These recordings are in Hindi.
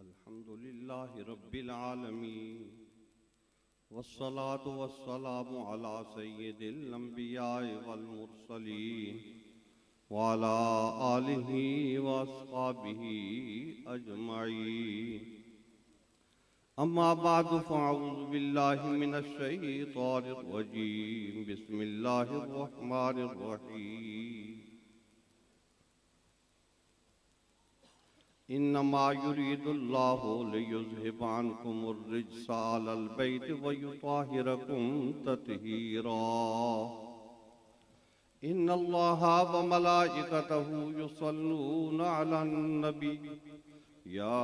अल्हम्दुलिल्लाहि रब्बिल आलमीन वस्सलातु वस्सलामु अला सय्यिदिल अंबिया'i वल मुरसलीन व अला आलिहि व अस्हाबिहि अजमईन। अम्मा बादु फ़अऊज़ु बिल्लाहि मिनश शैतानिर रजीम। बिस्मिल्लाहिर रहमानिर रहीम। इन्नमा युरीदुल्लाहु लियुज़हिबा अन्कुमुर रिज्सा अलल बैति व युताहिरकुम तत्हीरा। इन्नल्लाहा व मलाइकतहु युसल्लूना अलन नबी या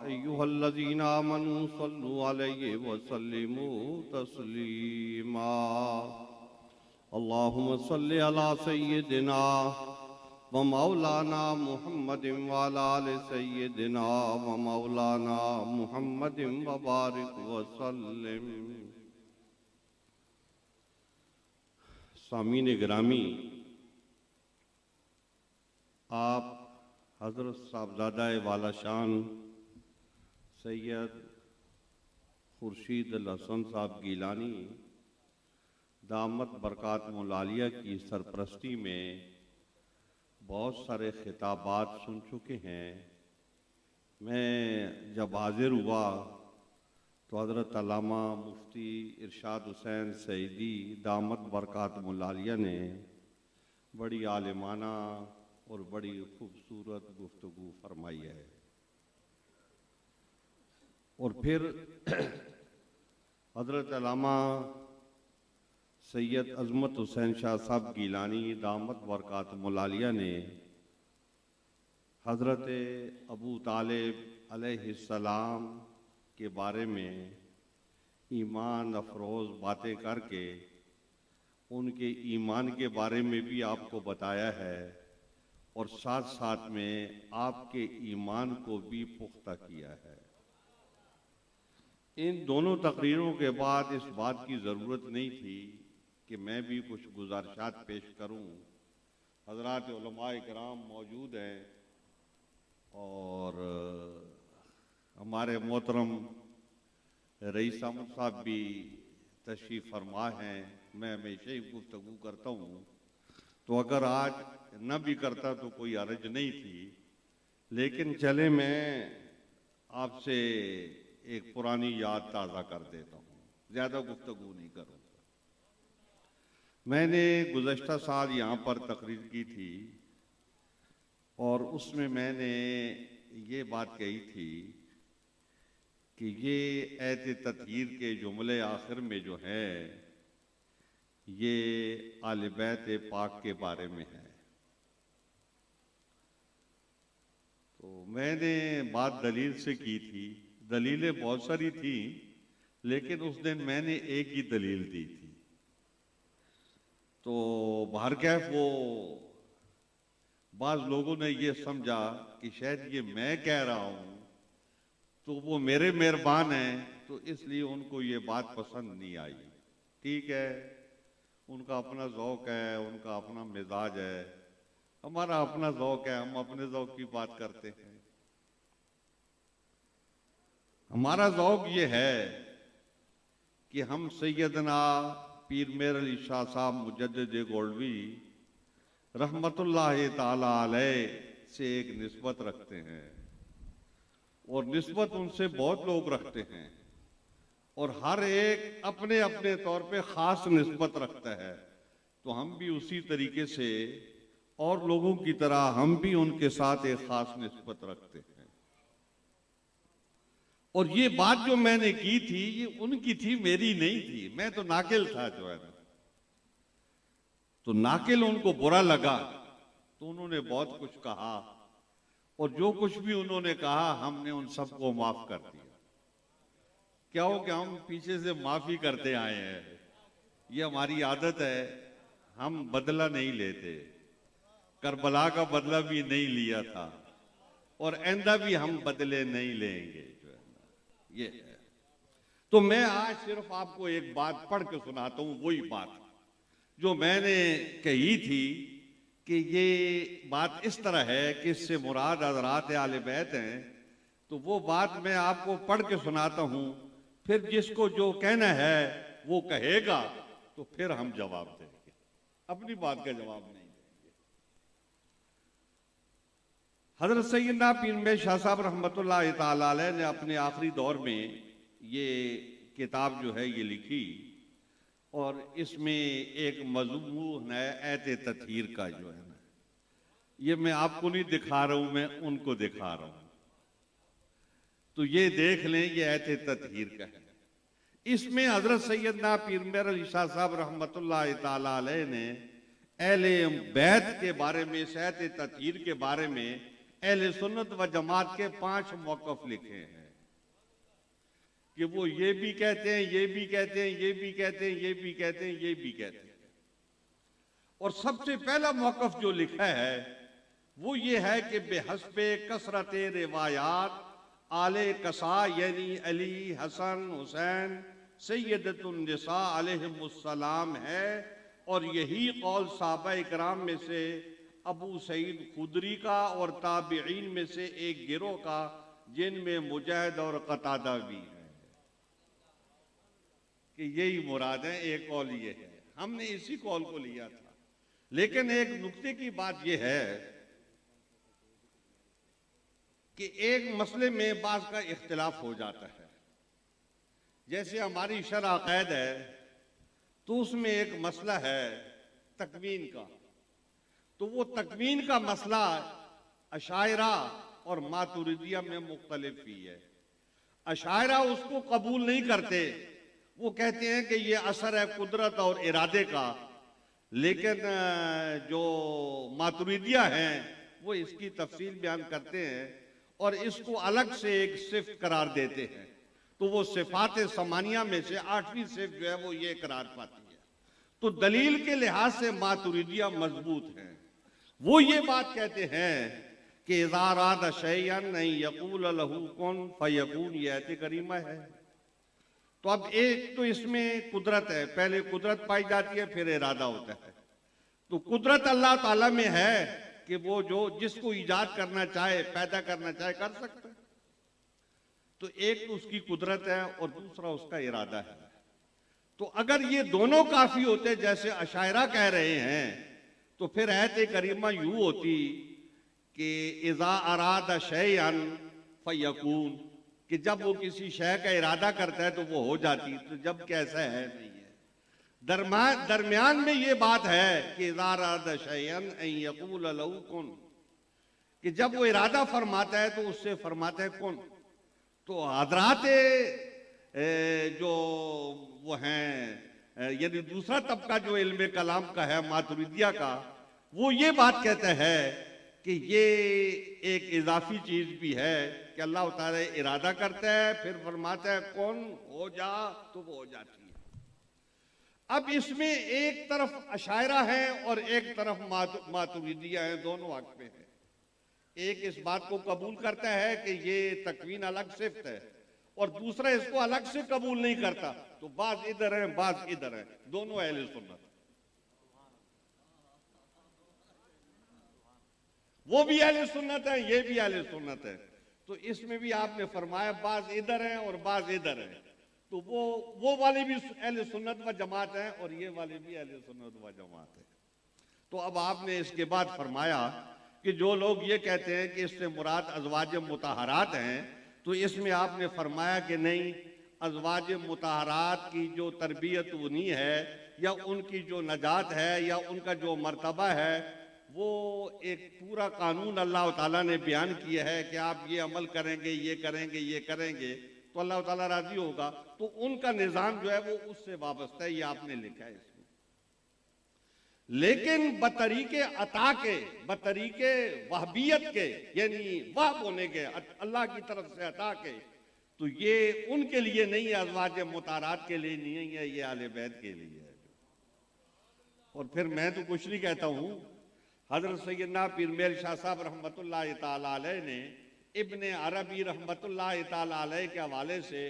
अय्युहल्लज़ीना आमनू सल्लु अलैहि व सल्लिमू तस्लीमा। अल्लाहुम्मा सल्लि अला सय्यिदिना व मौलाना मुहम्मदिन व अला आलि सय्यिदिना व मौलाना मुहम्मदिन व बारिक व सल्लिम। सामीन गिरामी, आप हज़रत साहबज़ादा वाला शान सैयद खुर्शीद अल हसन साहब गीलानी दामत बरकातुहुल आलिया की सरपरस्ती में बहुत सारे खिताबात सुन चुके हैं। मैं जब हाजिर हुआ तो हज़रत अल्लामा मुफ्ती इरशाद हुसैन सईदी दामत बरकातुहुल आलिया ने बड़ी आलिमाना और बड़ी खूबसूरत गुफ्तगू फरमाई है। और फिर हज़रत अल्लामा सैयद अज़मत हुसैन शाह साहब गीलानी दामत बरकातुहुल आलिया ने हज़रत अबू तालिब अलैहिस्सलाम के बारे में ईमान अफरोज़ बातें करके उनके ईमान के बारे में भी आपको बताया है और साथ साथ में आपके ईमान को भी पुख्ता किया है। इन दोनों तकरीरों के बाद इस बात की ज़रूरत नहीं थी कि मैं भी कुछ गुज़ारिशात पेश करूं। हज़रात उलमाए किराम मौजूद हैं और हमारे मोहतरम रईस अहमद साहब भी तशरीफ़ फरमा हैं। मैं हमेशा ही गुफ्तगू करता हूँ, तो अगर आज न भी करता तो कोई हर्ज नहीं थी, लेकिन चले मैं आपसे एक पुरानी याद ताज़ा कर देता हूँ, ज़्यादा गुफ्तगू नहीं करूँगा। मैंने गुज़श्ता साल यहाँ पर तकरीर की थी और उसमें मैंने ये बात कही थी कि ये ऐते तत्हीर के जुमले आखिर में जो है ये आले बैत पाक के बारे में है। तो मैंने बात दलील से की थी, दलीलें बहुत सारी थी, लेकिन उस दिन मैंने एक ही दलील दी थी। तो बाहर कैफ वो बाज़ लोगों ने ये समझा कि शायद ये मैं कह रहा हूँ तो वो मेरे मेहरबान हैं, तो इसलिए उनको ये बात पसंद नहीं आई। ठीक है, उनका अपना ज़ौक़ है, उनका अपना मिजाज है, हमारा अपना ज़ौक़ है, हम अपने ज़ौक़ की बात करते हैं। हमारा ज़ौक़ ये है कि हम सैयदना पीर मेर अली शाह साहब मुजद्दिद गोल्डवी रहमतुल्लाह ताला अलैह से एक निस्बत रखते हैं और निस्बत उनसे बहुत लोग रखते हैं और हर एक अपने अपने तौर पे ख़ास निस्बत रखता है। तो हम भी उसी तरीके से और लोगों की तरह हम भी उनके साथ एक ख़ास निस्बत रखते हैं। और ये बात जो मैंने की थी ये उनकी थी, मेरी नहीं थी। मैं तो नाकिल था जो है ना, तो नाकिल उनको बुरा लगा तो उन्होंने बहुत कुछ कहा और जो कुछ भी उन्होंने कहा हमने उन सबको माफ कर दिया। क्या हो कि हम पीछे से माफी करते आए हैं, ये हमारी आदत है, हम बदला नहीं लेते। करबला का बदला भी नहीं लिया था और आइंदा भी हम बदले नहीं लेंगे, जो है ना ये है। तो मैं आज सिर्फ आपको एक बात पढ़ के सुनाता हूं, वही बात जो मैंने कही थी कि ये बात इस तरह है कि इससे मुराद हज़रात आले बैत हैं, तो वो बात मैं आपको पढ़ के सुनाता हूं, फिर जिसको जो कहना है वो कहेगा, तो फिर हम जवाब देंगे, अपनी बात का जवाब नहीं देंगे। हजरत सैयदना पीर मेर शाह साहब रहमतुल्लाह तआला अलैह ने अपने आखिरी दौर में ये किताब जो है ये लिखी, और इसमें एक मज़मून है ऐत तत्हीर का, जो है ना, ये मैं आपको नहीं दिखा रहा हूं, मैं उनको दिखा रहा हूं, तो ये देख लें, ये ऐत तत्हीर का है। इसमें हजरत सैयदना पीर मेर अली शाह साहब रहमतुल्लाह तआला अलैह ने अहले बैत के बारे में, ऐत तत्हीर के बारे में अहले सुन्नत व जमात के 5 मौक़िफ़ लिखे हैं कि वो ये भी कहते हैं, ये भी कहते हैं, ये भी कहते हैं, ये भी कहते हैं, ये भी कहते हैं। और सबसे पहला मौक़िफ़ जो लिखा है वो ये है कि बेहस्बे कसरत रिवायात आले कसा यानी अली, हसन, हुसैन, सैयदतुन निसा अलैहिमुस्सलाम है, और यही कौल सहाबा इकराम में से अबू सईद खुदरी का और ताबिईन में से एक गिरोह का, जिनमें मुजाहिद और कतादा भी है, कि यही मुराद है। एक कौल ये है, हमने इसी कौल को लिया था। लेकिन एक नुक्ते की बात यह है कि एक मसले में बात का इख्तिलाफ हो जाता है। जैसे हमारी शरअ अक़ीद है, तो उसमें एक मसला है तकवीन का, तो वो तकवीन का मसला अशायरा और मातुरिदिया में मुख्तलिफ ही है। अशायरा उसको कबूल नहीं करते, वो कहते हैं कि ये असर है कुदरत और इरादे का, लेकिन जो मातुरिदिया हैं वो इसकी तफसील बयान करते हैं और इसको अलग से एक सिफ्त करार देते हैं। तो वो सिफात समानिया में से 8वीं सिफ्त जो है वो ये करार पाती है। तो दलील के लिहाज से मातुरिदिया मजबूत हैं। वो ये बात कहते हैं कि इज़ा अरादा शैअन यक़ूल लहू कुन फयकून, ये आयत करीमा है। तो अब एक तो इसमें कुदरत है, पहले कुदरत पाई जाती है, फिर इरादा होता है। तो कुदरत अल्लाह ताला में है कि वो जो जिसको ईजाद करना चाहे, पैदा करना चाहे, कर सकता है। तो एक तो उसकी कुदरत है और दूसरा उसका इरादा है। तो अगर ये दोनों काफी होते जैसे अशायरा कह रहे हैं, तो फिर आयत करीमा यूं होती कि इज़ा अरादा शैअन फयकून, कि जब वो किसी शय का इरादा करता है तो वो हो जाती। तो जब कैसा है नहीं है, दरमियान में ये बात है कि इज़ा अरादा शैअन यक़ूल लहू कुन, कि जब वो इरादा फरमाता है तो उससे फरमाता है कुन। तो हज़रात जो वो हैं, यानी दूसरा तबका जो इल्म कलाम का है मातुरिदिया का, वो ये बात कहता है कि ये एक इजाफी चीज भी है कि अल्लाह ताला इरादा करता है, फिर फरमाता है कौन हो जा, तो वो हो जाती है। अब इसमें एक तरफ अशायरा है और एक तरफ मातुरिदिया है, दोनों हक में है। एक इस बात को कबूल करता है कि ये तकवीन अलग सिफ्त है, और दूसरा इसको अलग से कबूल नहीं करता। तो बाज इधर है, बाज इधर है, दोनों अहले सुन्नत। वो भी अहले सुन्नत है, ये भी अहले सुन्नत है। तो इसमें भी आपने फरमाया बाज इधर है और बाज इधर है, तो वो वाले भी अहले सुन्नत व जमात है और ये वाले भी अहले सुन्नत व जमात है। तो अब आपने इसके बाद फरमाया कि जो लोग ये कहते हैं कि इससे मुराद अज़वाज मुताहरात हैं, तो इसमें आपने फरमाया कि नहीं, अज़वाज मुताहरात की जो तरबियत उन्हीं है, या उनकी जो नजात है, या उनका जो मर्तबा है, वो एक पूरा कानून अल्लाह ताला ने बयान किया है कि आप ये अमल करेंगे, ये करेंगे, ये करेंगे तो अल्लाह ताला राजी होगा। तो उनका निज़ाम जो है वो उससे वाबस्ता है, ये आपने लिखा है इसमें। लेकिन बतरीके अता के, बतरीके वहबियत के, यानी वहब होने के, अल्लाह की तरफ से अता के, तो ये उनके लिए नहीं है, अज़वाज मुताहरात के लिए नहीं है, ये आले बैत के लिए है। और फिर मैं तो कुछ नहीं कहता हूं, हजरत सैयदना पीर मेर शाह साहब रहमतुल्लाह तआला अलैह ने इब्ने अरबी रहमतुल्लाह तआला अलैह के हवाले से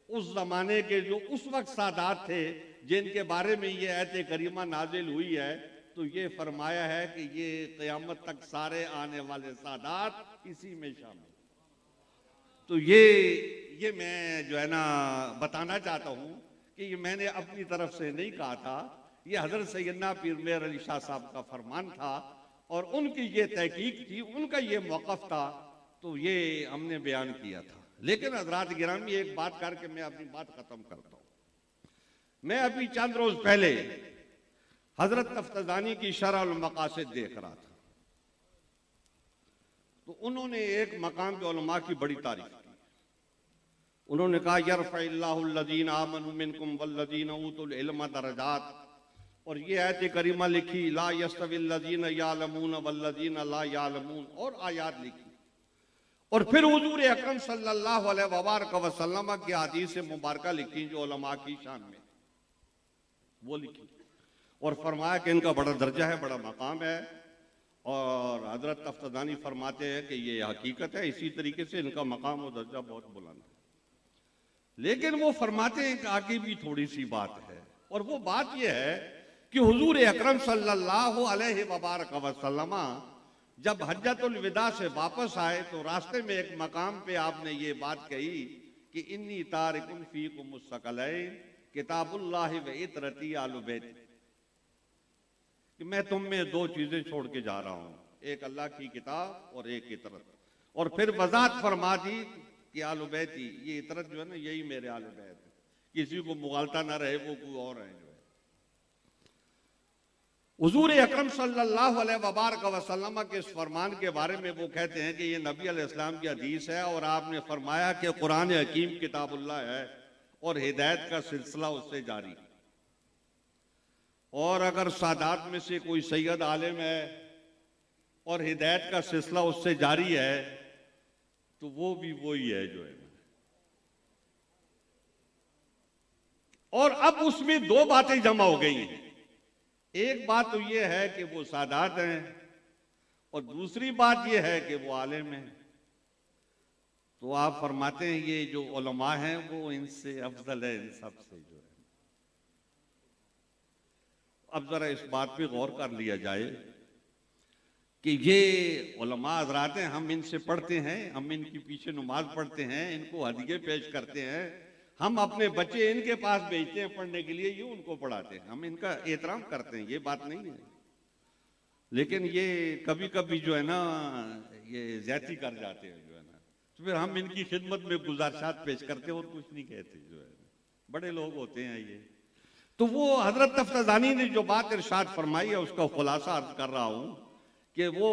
उस जमाने के जो उस वक्त सादात थे जिनके बारे में ये आयत करीमा नाजिल हुई है, तो ये फरमाया है कि ये क़यामत तक सारे आने वाले सादात इसी में शामिल। तो ये मैं जो है ना बताना चाहता हूँ कि ये मैंने अपनी तरफ से नहीं कहा था, ये हज़रत सैयदना पीर मेहर अली शाह साहब का फरमान था और उनकी ये तहकीक थी, उनका ये मौक़िफ़ था, तो ये हमने बयान किया था। लेकिन हज़रात गिरामी, एक बात करके मैं अपनी बात ख़त्म करता हूँ। मैं अभी चंद रोज़ पहले हज़रत तफ्ताज़ानी की शरह अल मक़ासिद देख रहा था, तो उन्होंने एक मकाम पे उलमा की बड़ी तारीफ की। उन्होंने कहा यरफ़इल्लाहुल्लज़ीना आमनू मिनकुम वल्लज़ीना ऊतुल इल्म दरजात, और ये आयत करीमा लिखी ला यस्तविल्लज़ीना यालमून वल्लज़ीना ला यालमून, और आयात लिखी। और फिर हुजूर अकरम सल्लल्लाहु अलैहि वसल्लम की हदीस मुबारका लिखी जो उलमा की शान में वो लिखी, और फरमाया कि इनका बड़ा दर्जा है, बड़ा मकाम है। और हजरत तफ्ताज़ानी फरमाते हैं कि ये हकीकत है, इसी तरीके से इनका मकाम और दर्जा बहुत बुलंद है। लेकिन वो फरमाते हैं कि आगे भी थोड़ी सी बात है, और वो बात ये है कि हुजूर अकरम सल्लल्लाहु अलैहि वसल्लम जब हज्जतुल विदा से वापस आए तो रास्ते में एक मकाम पे आपने ये बात कही कि इन्नी तारिकुन फीकुम मुस्तक़लैन किताबुल्लाहि व इतरती आलु बैत, कि मैं तुम में दो चीजें छोड़ के जा रहा हूं, एक अल्लाह की किताब और एक इतरत। और फिर वज़ाहत फरमा दी कि आलु बैती, ये इतरत जो है ना यही मेरे आलु बैत है, किसी को मुगालता ना रहे वो कोई और है जो है। हुजूर अकरम सल्लल्लाहु अलैहि वसल्लम के इस फरमान के बारे में वो कहते हैं कि ये नबी अलैहिस्सलाम की हदीस है, और आपने फरमाया कि कुरान हकीम किताबुल्लाह है और हिदायत का सिलसिला उससे जारी। और अगर सादात में से कोई सैयद आलिम है और हिदायत का सिलसिला उससे जारी है तो वो भी वही है जो है। और अब उसमें दो बातें जमा हो गई हैं। एक बात तो ये है कि वो सादात हैं, और दूसरी बात ये है कि वो आलिम हैं। तो आप फरमाते हैं ये जो उलमा हैं वो इनसे अफजल है, इन सब से जो है। अब जरा इस बात पे गौर कर लिया जाए कि ये उलमा हज़रात हैं, हम इनसे पढ़ते हैं, हम इनके पीछे नमाज पढ़ते हैं, इनको हदिये पेश करते हैं, हम अपने बच्चे इनके पास भेजते हैं पढ़ने के लिए, ये उनको पढ़ाते हैं, हम इनका एहतराम करते हैं, ये बात नहीं है। लेकिन ये कभी कभी जो है ना ये ज्यादती कर जाते हैं जो है ना, तो फिर हम इनकी खिदमत में गुजारिशात पेश करते हैं और कुछ नहीं कहते जो है। बड़े लोग होते हैं ये। तो वो हजरत तफ्ताज़ानी ने जो बात इरशाद फरमाई है उसका खुलासा अर्ज कर रहा हूं कि वो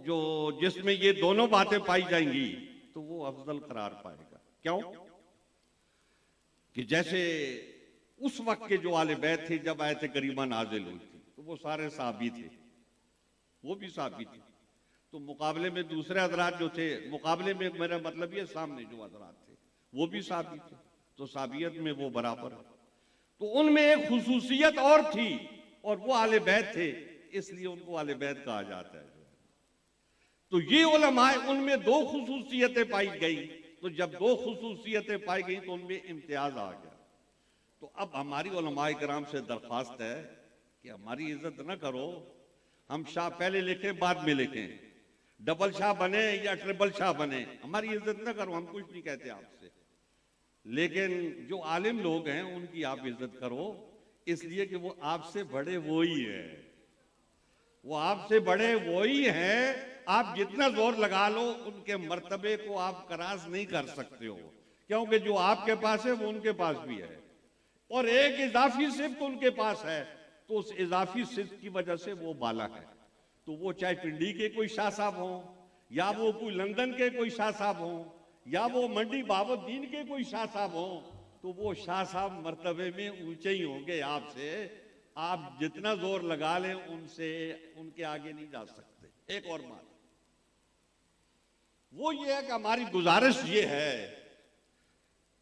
जो जिसमें ये दोनों बातें पाई जाएंगी तो वो अफजल करार पाएगा। क्यों? कि जैसे उस वक्त के जो आले बैत थे जब आयत करीमा नाजिल हुई थी तो वो सारे साहबी थे, वो भी साहबी थे। तो मुकाबले में दूसरे हजरात जो थे, मुकाबले में मेरा मतलब ये सामने जो हजरात थे वो भी साहबी थे, तो साहबियत में वो बराबर है। तो उनमें एक खुसूसियत और थी और वो आले बैत थे, इसलिए उनको आले बैत कहा जाता है। तो ये उलमा उनमें दो खुसूसियतें पाई गई, तो जब दो खुसूसियतें पाई गई तो उनमें इम्तियाज आ गया। तो अब हमारी उलमाए किराम से दरख्वास्त है कि हमारी इज्जत न करो, हम शाह पहले लिखें बाद में लिखें, डबल शाह बने या ट्रिपल शाह बने, हमारी इज्जत न करो, हम कुछ नहीं कहते आपसे। लेकिन जो आलिम लोग हैं उनकी आप इज्जत करो, इसलिए कि वो आपसे बड़े वो ही है, वो आपसे बड़े वो ही हैं। आप जितना जोर लगा लो उनके मर्तबे को आप करास नहीं कर सकते हो, क्योंकि जो आपके पास है वो उनके पास भी है, और एक इजाफी सिफ्त उनके पास है, तो उस इजाफी सिफ्त की वजह से वो बाला है। तो वो चाहे पिंडी के कोई शाह साहब हों, या वो कोई लंदन के कोई शाह साहब हों, या वो मंडी बाबुद्दीन के कोई शाह साहब हों, तो वो शाह साहब मर्तबे में ऊंचे ही होंगे आपसे। आप जितना जोर लगा लें उनसे उनके आगे नहीं जा सकते। एक और बात वो ये है कि हमारी गुजारिश ये है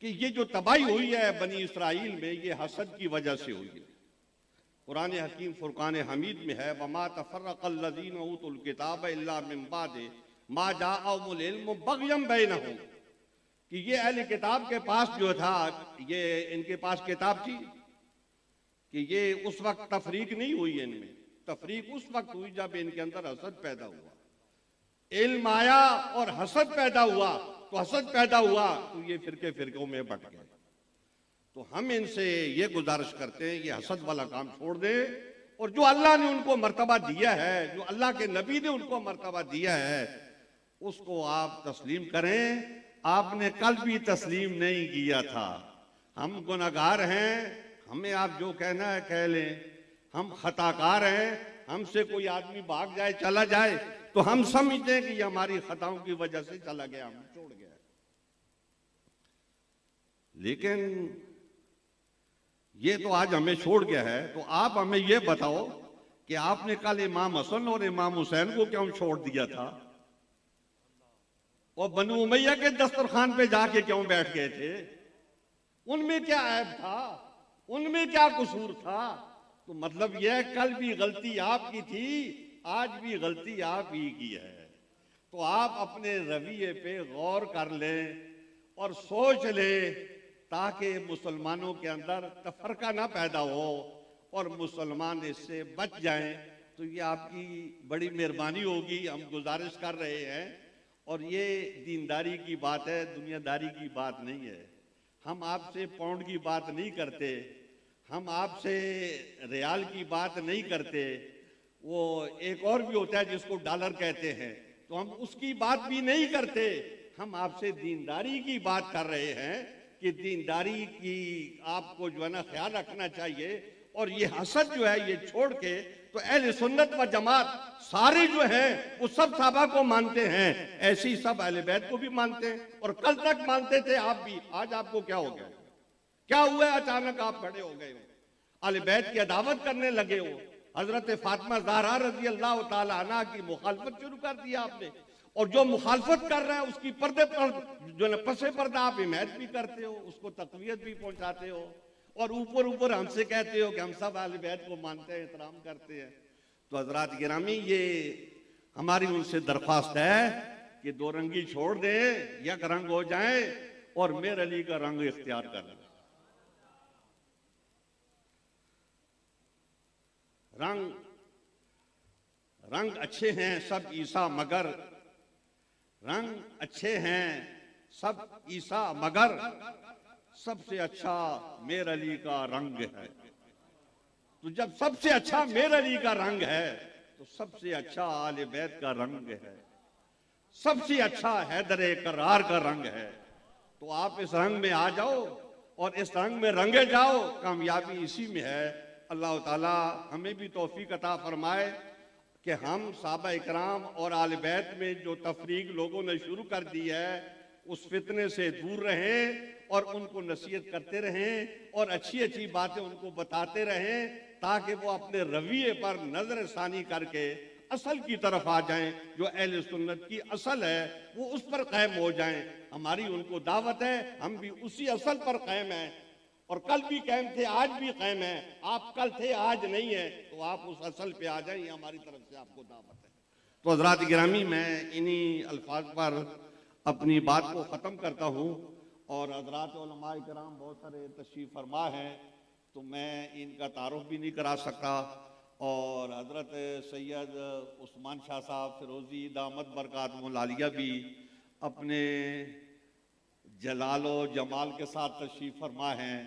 कि ये जो तबाही हुई है बनी इसराइल में, ये हसद की वजह से हुई है। कुरान हकीम फुरकान हमीद में है वमा तफर्रक़ल्लज़ीना ऊतुल किताब इल्ला मिन बादि मा जाअहुमुल इल्मु बग़यन बैनहुम, कि ये अहले किताब के पास जो था, ये इनके पास किताब थी कि ये उस वक्त तफरीक नहीं हुई इनमें, तफरीक उस वक्त हुई जब इनके अंदर हसद पैदा हुआ। इल्म आया और हसद पैदा हुआ, तो हसद पैदा हुआ तो ये फिरकों में बट गए। तो हम इनसे ये गुजारिश करते हैं, ये हसद वाला काम छोड़ दें और जो अल्लाह ने उनको मर्तबा दिया है, जो अल्लाह के नबी ने उनको मर्तबा दिया है, उसको आप तस्लीम करें। आपने कल भी तस्लीम नहीं किया था। हम गुनहगार हैं, हमें आप जो कहना है कह लें। हम खताकार हैं, हमसे कोई आदमी भाग जाए चला जाए तो हम समझते हैं कि ये हमारी खताओं की वजह से चला गया, हम छोड़ गया। लेकिन ये तो आज हमें छोड़ गया है, तो आप हमें ये बताओ कि आपने कल इमाम हसन और इमाम हुसैन को क्यों छोड़ दिया था और बनु उमैया के दस्तरखान पे जाके क्यों बैठ गए थे? उनमें क्या ऐब था, उनमें क्या कसूर था? तो मतलब यह कल भी गलती आपकी थी, आज भी गलती आप ही की है। तो आप अपने रवैये पे गौर कर लें और सोच लें ताकि मुसलमानों के अंदर तफरका ना पैदा हो और मुसलमान इससे बच जाएं। तो ये आपकी बड़ी मेहरबानी होगी, हम गुजारिश कर रहे हैं। और ये दीनदारी की बात है, दुनियादारी की बात नहीं है। हम आपसे पाउंड की बात नहीं करते, हम आपसे रियाल की बात नहीं करते। वो एक और भी होता है जिसको डॉलर कहते हैं, तो हम उसकी बात भी नहीं करते। हम आपसे दीनदारी की बात कर रहे हैं कि दीनदारी की आपको जो है ना ख्याल रखना चाहिए। और ये हसद जो है ये छोड़ के तो अहले सुन्नत व जमात सारे जो हैं वो सब सहाबा को मानते हैं, ऐसे ही सब अहले बैत को भी मानते हैं और कल तक मानते थे आप भी। आज आपको क्या हो गया, क्या हुआ अचानक आप खड़े हो गए हो, अहले बैत की अदावत करने लगे हो, हजरत फातिमा ज़हरा रज़ी अल्लाह ताला अन्हा की मुखालफत शुरू कर दिया आपने। और जो मुखालफत कर रहा है उसकी पर्दे पर जो है पसे पर्दा आप हिमायत भी करते हो, उसको तक़वियत भी पहुंचाते हो और ऊपर ऊपर हमसे कहते हो कि हम सब अहले बैत को मानते हैं, एहतराम करते हैं। तो हजरात गिरामी, ये हमारी उनसे दरख्वास्त है कि दो रंगी छोड़ दें, एक रंग हो जाए और मेर अली का रंग इख्तियार कर लें। रंग अच्छे हैं सब ईसा मगर, रंग अच्छे हैं सब ईसा मगर, सबसे अच्छा मेर अली का रंग है। तो जब सबसे अच्छा मेर अली का रंग है तो सबसे अच्छा आले बैत का रंग है, सबसे अच्छा हैदर करार का रंग है। तो आप इस रंग में आ जाओ और इस रंग में रंगे जाओ, कामयाबी इसी में है। अल्लाह ताला हमें भी तौफीक अता फरमाए कि हम सहाबा इकराम और आले बैत में जो तफरीक लोगों ने शुरू कर दी है उस फितने से दूर रहें और उनको नसीहत करते रहें और अच्छी अच्छी बातें उनको बताते रहें ताकि वो अपने रवैये पर नजर सानी करके असल की तरफ आ जाएं। जो अहले सुन्नत की असल है वो उस पर कायम हो जाएं। हमारी उनको दावत है, हम भी उसी असल पर कायम हैं और कल भी कायम थे, आज भी कायम है। आप कल थे, आज नहीं है, तो आप उस असल पे आ जाएं, ये हमारी तरफ से आपको दावत है। तो हज़रात गिरामी, मैं इन्हीं अल्फाज पर अपनी बात को ख़त्म करता हूँ और हज़रात उलमाए किराम बहुत सारे तशरीफ़ फरमा हैं तो मैं इनका तारुफ भी नहीं करा सकता। और हज़रत सैयद उस्मान शाह साहब फिरोज़ी दामत बरकातुहुल आलिया भी अपने जलाल व जमाल के साथ तशरीफ़ फरमा हैं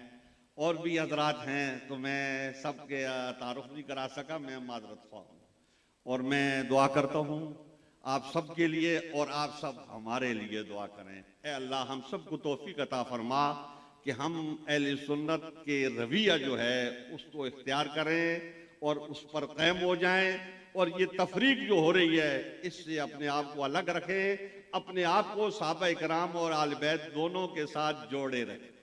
और भी हजरात हैं, तो मैं सबके तारुफ नहीं करा सका, मैं माजरत ख्वाह हूँ। और मैं दुआ करता हूँ आप सब के लिए और आप सब हमारे लिए दुआ करें। ए अल्लाह, हम सब को तौफीक अता फरमा कि हम अहले सुन्नत के रवैया जो है उसको इख्तियार करें और उस पर कायम हो जाएं और ये तफरीक जो हो रही है इससे अपने आप को अलग रखें, अपने आप को सहाबा इकराम और आले बैत दोनों के साथ जोड़े रखें।